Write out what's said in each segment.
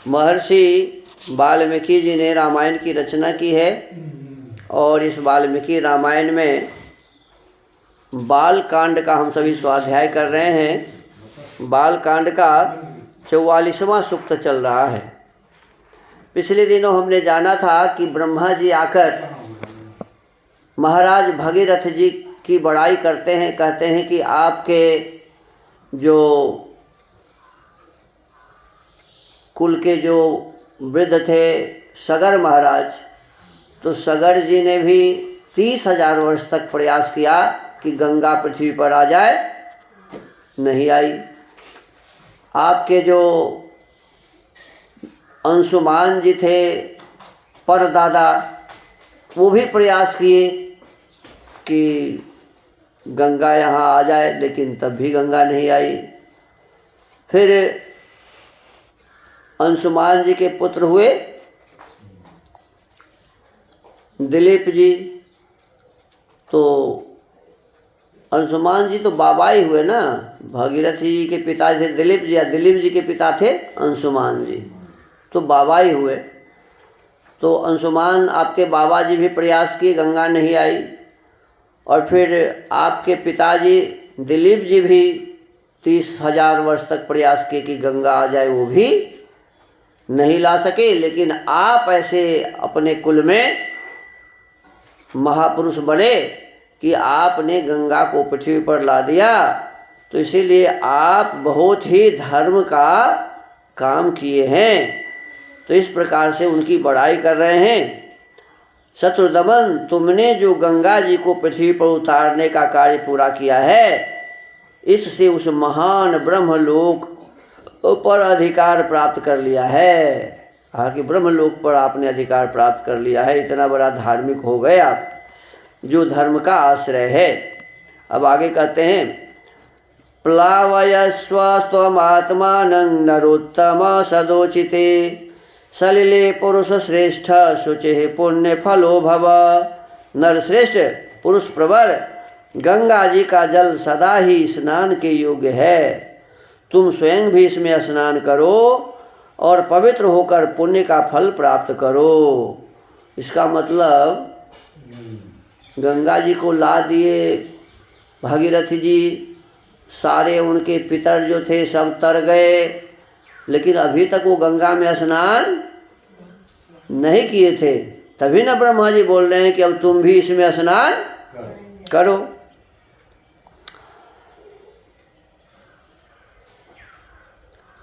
महर्षि वाल्मीकि जी ने रामायण की रचना की है और इस वाल्मीकि रामायण में बाल कांड का हम सभी स्वाध्याय कर रहे हैं। बाल कांड का 44वां सूक्त चल रहा है। पिछले दिनों हमने जाना था कि ब्रह्मा जी आकर महाराज भगीरथ जी की बड़ाई करते हैं, कहते हैं कि आपके जो कुल के जो वृद्ध थे सगर महाराज, तो सगर जी ने भी 30,000 वर्ष तक प्रयास किया कि गंगा पृथ्वी पर आ जाए, नहीं आई। आपके जो अंशुमान जी थे परदादा, वो भी प्रयास किए कि गंगा यहाँ आ जाए, लेकिन तब भी गंगा नहीं आई। फिर अंशुमान जी के पुत्र हुए दिलीप जी, तो अंशुमान जी तो बाबा ही हुए ना। भगीरथ जी के पिता थे दिलीप जी, या दिलीप जी के पिता थे अंशुमान जी, तो बाबा ही हुए। तो अंशुमान आपके बाबा जी भी प्रयास किए, गंगा नहीं आई। और फिर आपके पिताजी दिलीप जी भी 30,000 वर्ष तक प्रयास किए कि गंगा आ जाए, वो भी नहीं ला सके। लेकिन आप ऐसे अपने कुल में महापुरुष बने कि आपने गंगा को पृथ्वी पर ला दिया, तो इसीलिए आप बहुत ही धर्म का काम किए हैं। तो इस प्रकार से उनकी बड़ाई कर रहे हैं। शत्रुदमन, तुमने जो गंगा जी को पृथ्वी पर उतारने का कार्य पूरा किया है, इससे उस महान ब्रह्मलोक पर अधिकार प्राप्त कर लिया है। कहा कि ब्रह्मलोक पर आपने अधिकार प्राप्त कर लिया है, इतना बड़ा धार्मिक हो गए आप, जो धर्म का आश्रय है। अब आगे कहते हैं, प्लावयस्व स्वमात्मानं नरोत्तम सदोचिते सलिले पुरुष श्रेष्ठ शुचि पुण्य फलो भव। नरश्रेष्ठ पुरुष प्रवर, गंगा जी का जल सदा ही स्नान के योग्य है। तुम स्वयं भी इसमें स्नान करो और पवित्र होकर पुण्य का फल प्राप्त करो। इसका मतलब गंगा जी को ला दिए भागीरथ जी, सारे उनके पितर जो थे सब तर गए, लेकिन अभी तक वो गंगा में स्नान नहीं किए थे। तभी ना ब्रह्मा जी बोल रहे हैं कि अब तुम भी इसमें स्नान करो।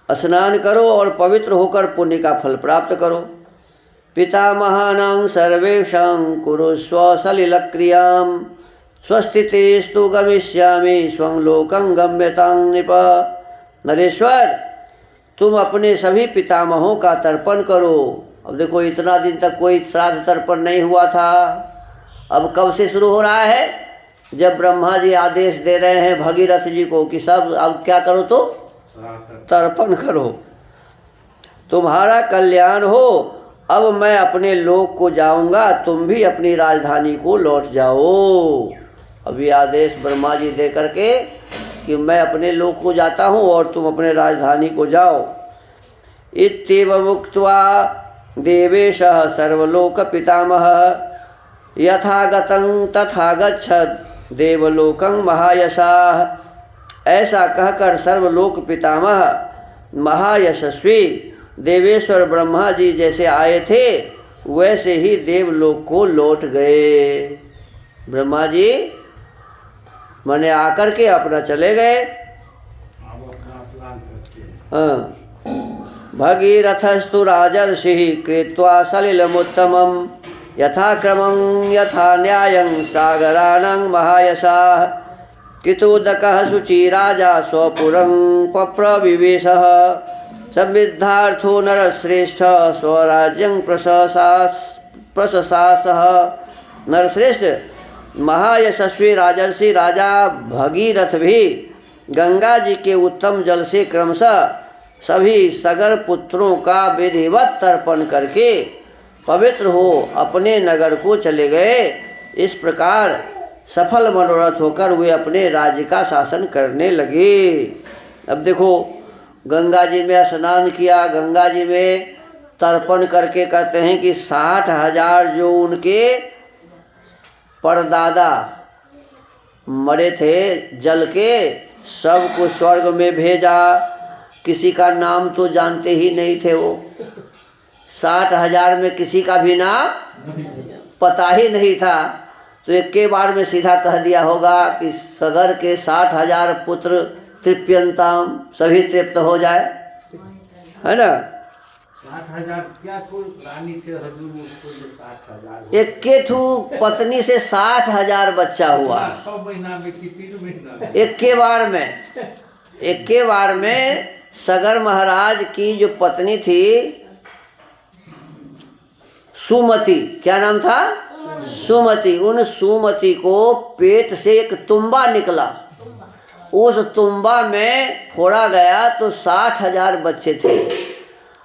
स्नान करो और पवित्र होकर पुण्य का फल प्राप्त करो। पितामहानां सर्वेषां कुरुस्व सलिलक्रियां स्वस्थितेस्तु गमिष्यामि स्वं लोकं गम्यतां नृप। नरेश्वर, तुम अपने सभी पितामहों का तर्पण करो। अब देखो, इतना दिन तक कोई श्राद्ध तर्पण नहीं हुआ था, अब कब से शुरू हो रहा है? जब ब्रह्मा जी आदेश दे रहे हैं भगीरथ जी को कि सब अब क्या करो, तो तर्पण करो, तुम्हारा कल्याण हो। अब मैं अपने लोक को जाऊंगा, तुम भी अपनी राजधानी को लौट जाओ। अभी आदेश ब्रह्मा जी दे करके कि मैं अपने लोक को जाता हूँ और तुम अपने राजधानी को जाओ। इत्येवम् उक्त्वा देवेशः सर्वलोक पितामह यथागतं तथा गच्छत् देवलोकं महायशाः। ऐसा कहकर सर्वलोक पितामह महायशस्वी देवेश्वर ब्रह्मा जी जैसे आए थे, वैसे ही देवलोक को लौट गए। ब्रह्मा जी मने आकर के अपना चले गए। हाँ, भगीरथस्तु राजर्षिः कृत्वा सलिलमुत्तमं यथाक्रमं यथा न्यायं सागराणां महायशाः। कितुदकः शुचि राजा स्वपुरं पप्रविवेशः संविद्धार्थो नरश्रेष्ठ स्वराज्यं प्रशशासः। नरश्रेष्ठ महायशस्वी राजर्षि राजा भगीरथ भी गंगा जी के उत्तम जल से क्रमशः सभी सगर पुत्रों का विधिवत तर्पण करके पवित्र हो अपने नगर को चले गए। इस प्रकार सफल मनोरथ होकर वे अपने राज्य का शासन करने लगे। अब देखो, गंगा जी में स्नान किया, गंगा जी में तर्पण करके कहते हैं कि 60,000 जो उनके परदादा मरे थे जल के, सबको स्वर्ग में भेजा। किसी का नाम तो जानते ही नहीं थे वो, 60,000 में किसी का भी नाम पता ही नहीं था। तो एक के बार में सीधा कह दिया होगा कि सगर के 60,000 पुत्र तृप्यंताम, सभी तृप्त हो जाए, है ना। 60,000 क्या कोई रानी थे हजूर, उसको 60,000 एक के ठू पत्नी से 60,000 बच्चा हुआ 6 महीना में कि 3 महीना में। एक के बार में सगर महाराज की जो पत्नी थी सुमति, क्या नाम था, सुमति, उन सुमति को पेट से एक तुम्बा निकला, उस तुम्बा में फोड़ा गया तो 60,000 बच्चे थे।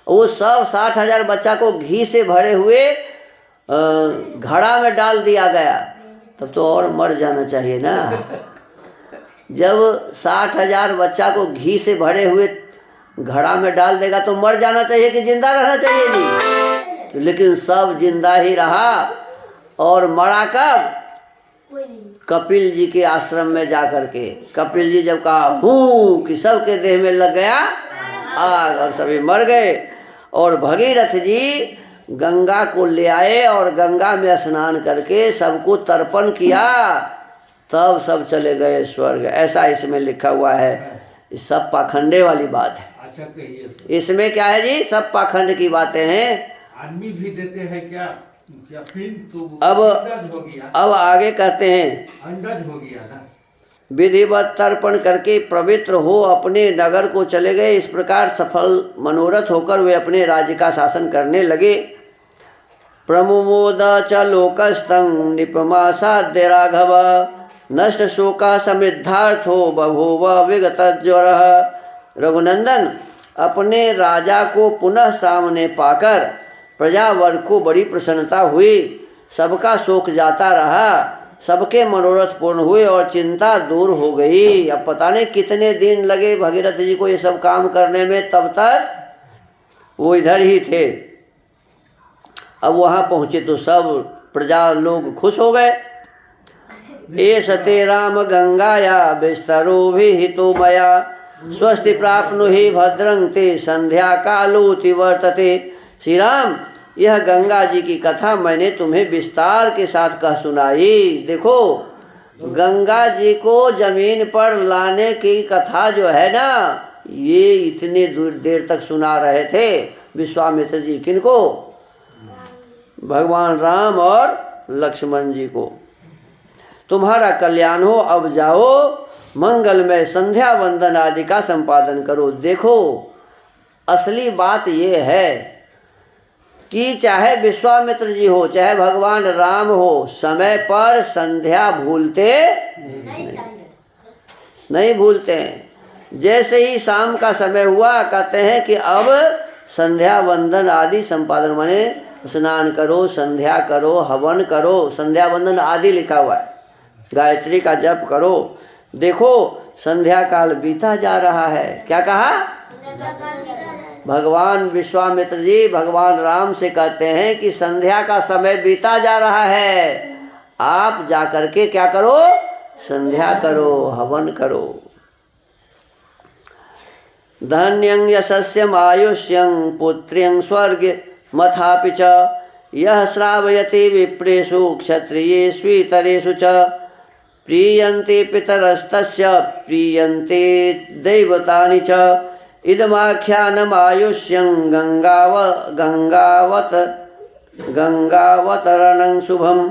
वो सब 60,000 बच्चा को घी से भरे हुए घड़ा में डाल दिया गया। तब तो और मर जाना चाहिए ना, जब 60,000 बच्चा को घी से भरे हुए घड़ा में डाल देगा तो मर जाना चाहिए कि जिंदा रहना चाहिए जी। लेकिन सब जिंदा ही रहा। और मरा कब, कपिल जी के आश्रम में जाकर के। कपिल जी जब कहा हूँ कि सबके देह में लग गया आग और सभी मर गए। और भगीरथ जी गंगा को ले आए और गंगा में स्नान करके सबको तर्पण किया, तब सब चले गए स्वर्ग। ऐसा इसमें लिखा हुआ है। इस सब पाखंडे वाली बात है। अच्छा कहिए, इसमें क्या है जी, सब पाखंड की बातें हैं। आदमी भी देते हैं क्या, क्या फिर तो अब अंदाज हो गया, अब आगे कहते हैं अंदाज हो गया ना। विधिवत तर्पण करके पवित्र हो अपने नगर को चले गए। इस प्रकार सफल मनोरथ होकर वे अपने राज्य का शासन करने लगे। प्रमुमोद च लोकस्तं निपमासाद्य राघव, नष्ट शोका समृद्धार्थो बभूव विगत ज्वर। रघुनंदन, अपने राजा को पुनः सामने पाकर प्रजावर्ग को बड़ी प्रसन्नता हुई। सबका शोक जाता रहा, सबके मनोरथ पूर्ण हुए और चिंता दूर हो गई। अब पता नहीं कितने दिन लगे भगीरथ जी को ये सब काम करने में, तब तक वो इधर ही थे। अब वहाँ पहुँचे तो सब प्रजा लोग खुश हो गए। एष ते राम गंगाया विस्तरो भी हितो मया, स्वस्ति प्राप्नुहि भद्रं ते संध्या कालोति वर्तते। श्री राम, यह गंगा जी की कथा मैंने तुम्हें विस्तार के साथ कह सुनाई। देखो, गंगा जी को जमीन पर लाने की कथा जो है ना, ये इतने देर तक सुना रहे थे विश्वामित्र जी। किनको? भगवान राम और लक्ष्मण जी को। तुम्हारा कल्याण हो, अब जाओ मंगलमय संध्या वंदन आदि का संपादन करो। देखो, असली बात ये है कि चाहे विश्वामित्र जी हो, चाहे भगवान राम हो, समय पर संध्या भूलते नहीं भूलते हैं। जैसे ही शाम का समय हुआ, कहते हैं कि अब संध्या वंदन आदि संपादन, माने स्नान करो, संध्या करो, हवन करो। संध्या वंदन आदि लिखा हुआ है, गायत्री का जप करो। देखो, संध्या काल बीता जा रहा है। क्या कहा? भगवान विश्वामित्र जी भगवान राम से कहते हैं कि संध्या का समय बीता जा रहा है, आप जाकर के क्या करो? संध्या करो, हवन करो। धन्यं यशस्यम् आयुष्यं पुत्र्यं स्वर्ग मथापि च, यः श्रावयति विप्रेषु क्षत्रियेष्वीतरेषु च, प्रीयन्ते पितरस्तस्य प्रीयन्ते दैवतानि च, इदमाख्यानम् आयुष्यं गंगावतरणं शुभम।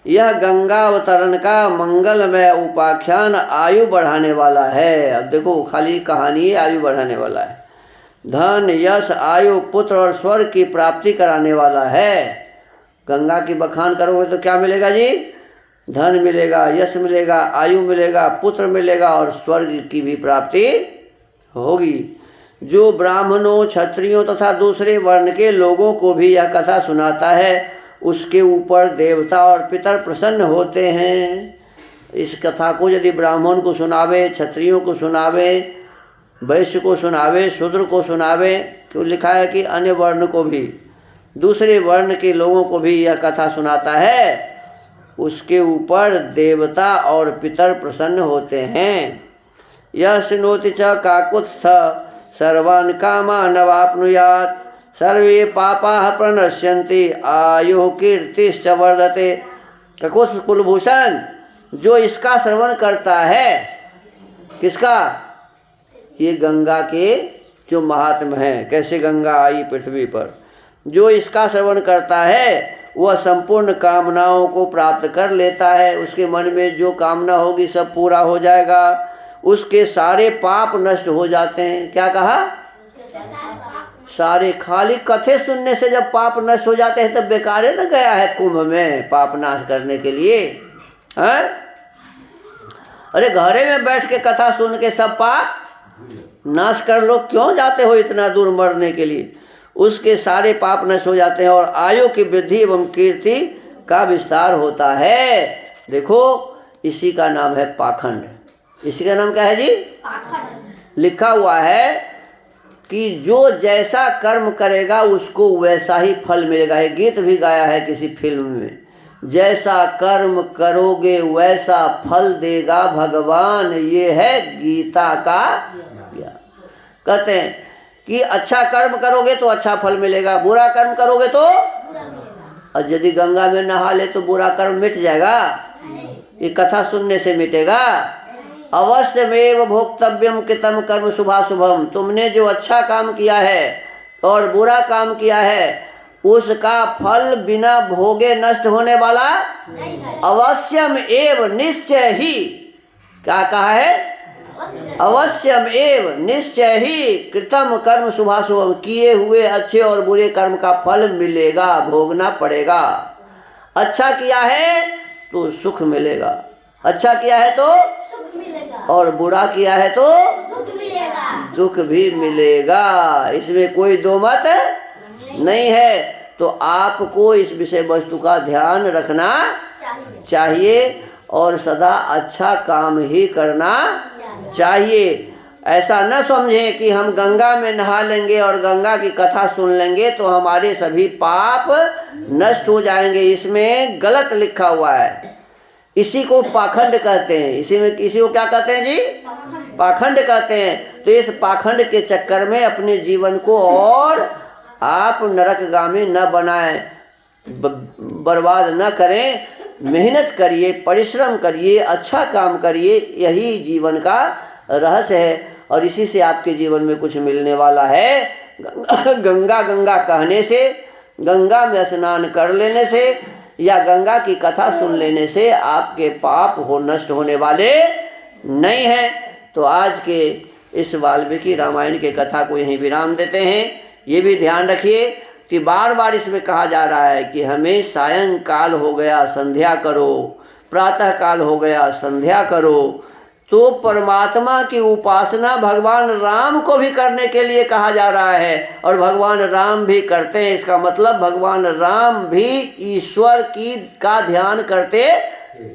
यह गंगावतरण का मंगलमय उपाख्यान आयु बढ़ाने वाला है। अब देखो, खाली कहानी आयु बढ़ाने वाला है। धन, यश, आयु, पुत्र और स्वर्ग की प्राप्ति कराने वाला है। गंगा की बखान करोगे तो क्या मिलेगा जी? धन मिलेगा, यश मिलेगा, आयु मिलेगा, पुत्र मिलेगा और स्वर्ग की भी प्राप्ति होगी। जो ब्राह्मणों, क्षत्रियों तथा दूसरे वर्ण के लोगों को भी यह कथा सुनाता है, उसके ऊपर देवता और पितर प्रसन्न होते हैं। इस कथा को यदि ब्राह्मण को सुनावे, क्षत्रियों को सुनावे, वैश्य को सुनावे, शूद्र को सुनावे, क्यों लिखा है कि अन्य वर्ण को भी, दूसरे वर्ण के लोगों को भी यह कथा सुनाता है, उसके ऊपर देवता और पितर प्रसन्न होते हैं। यह शृणोति च काकुत्स्थ सर्वान् कामान् अवाप्नुयात् सर्वे पापाः प्रणश्यन्ति आयुः कीर्तिश्च वर्धते। काकुत्स्थ कुलभूषण, जो इसका श्रवण करता है, किसका? ये गंगा के जो महात्मा हैं, कैसे गंगा आई पृथ्वी पर, जो इसका श्रवण करता है वह संपूर्ण कामनाओं को प्राप्त कर लेता है। उसके मन में जो कामना होगी सब पूरा हो जाएगा, उसके सारे पाप नष्ट हो जाते हैं। क्या कहा? सारे। खाली कथे सुनने से जब पाप नष्ट हो जाते हैं तब बेकारे न गया है कुंभ में पाप नाश करने के लिए, हैं? अरे घरे में बैठ के कथा सुन के सब पाप नाश कर लो, क्यों जाते हो इतना दूर मरने के लिए? उसके सारे पाप नष्ट हो जाते हैं और आयु की वृद्धि एवं कीर्ति का विस्तार होता है। देखो, इसी का नाम है पाखंड। इसी का नाम क्या है जी? पाखंड। लिखा हुआ है कि जो जैसा कर्म करेगा उसको वैसा ही फल मिलेगा। ये गीत भी गाया है किसी फिल्म में, जैसा कर्म करोगे वैसा फल देगा भगवान, ये है गीता का ज्ञान। कहते हैं कि अच्छा कर्म करोगे तो अच्छा फल मिलेगा, बुरा कर्म करोगे तो बुरा मिलेगा। और यदि गंगा में नहा ले तो बुरा कर्म मिट जाएगा? ये कथा सुनने से मिटेगा? अवश्यमेव भोक्तव्यम कृतम कर्म शुभाशुभम। तुमने जो अच्छा काम किया है और बुरा काम किया है उसका फल बिना भोगे नष्ट होने वाला अवश्यम एव निश्चय ही। क्या कहा है? अवश्यम एव निश्चय ही कृतम कर्म शुभाशुभम। किए हुए अच्छे और बुरे कर्म का फल मिलेगा, भोगना पड़ेगा। अच्छा किया है तो सुख मिलेगा, अच्छा किया है तो सुख मिलेगा, और बुरा किया है तो दुख मिलेगा, दुख भी मिलेगा। इसमें कोई दो मत नहीं है। तो आपको इस विषय वस्तु का ध्यान रखना चाहिए और सदा अच्छा काम ही करना चाहिए। ऐसा न समझें कि हम गंगा में नहा लेंगे और गंगा की कथा सुन लेंगे तो हमारे सभी पाप नष्ट हो जाएंगे। इसमें गलत लिखा हुआ है। इसी को पाखंड कहते हैं। इसी को क्या कहते हैं जी? पाखंड कहते हैं। तो इस पाखंड के चक्कर में अपने जीवन को और आप नरकगामी न बनाएं, बर्बाद न करें। मेहनत करिए, परिश्रम करिए, अच्छा काम करिए, यही जीवन का रहस्य है और इसी से आपके जीवन में कुछ मिलने वाला है। गंगा गंगा कहने से, गंगा में स्नान कर लेने से या गंगा की कथा सुन लेने से आपके पाप नष्ट होने वाले नहीं हैं। तो आज के इस वाल्मीकि रामायण के कथा को यहीं विराम देते हैं। ये भी ध्यान रखिए कि बार बार इसमें कहा जा रहा है कि हमें सायंकाल हो गया संध्या करो, प्रातः काल हो गया संध्या करो। तो परमात्मा की उपासना भगवान राम को भी करने के लिए कहा जा रहा है और भगवान राम भी करते हैं। इसका मतलब भगवान राम भी ईश्वर का ध्यान करते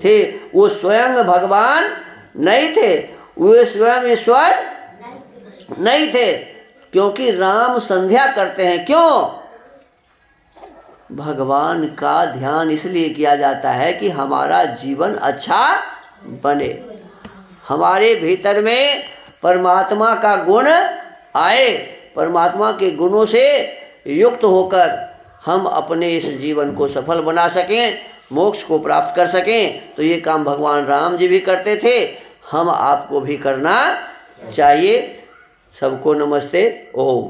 थे। वो स्वयं भगवान नहीं थे, वो स्वयं ईश्वर नहीं थे, क्योंकि राम संध्या करते हैं। क्यों? भगवान का ध्यान इसलिए किया जाता है कि हमारा जीवन अच्छा बने, हमारे भीतर में परमात्मा का गुण आए, परमात्मा के गुणों से युक्त होकर हम अपने इस जीवन को सफल बना सकें, मोक्ष को प्राप्त कर सकें। तो ये काम भगवान राम जी भी करते थे, हम आपको भी करना चाहिए। सबको नमस्ते। ओम।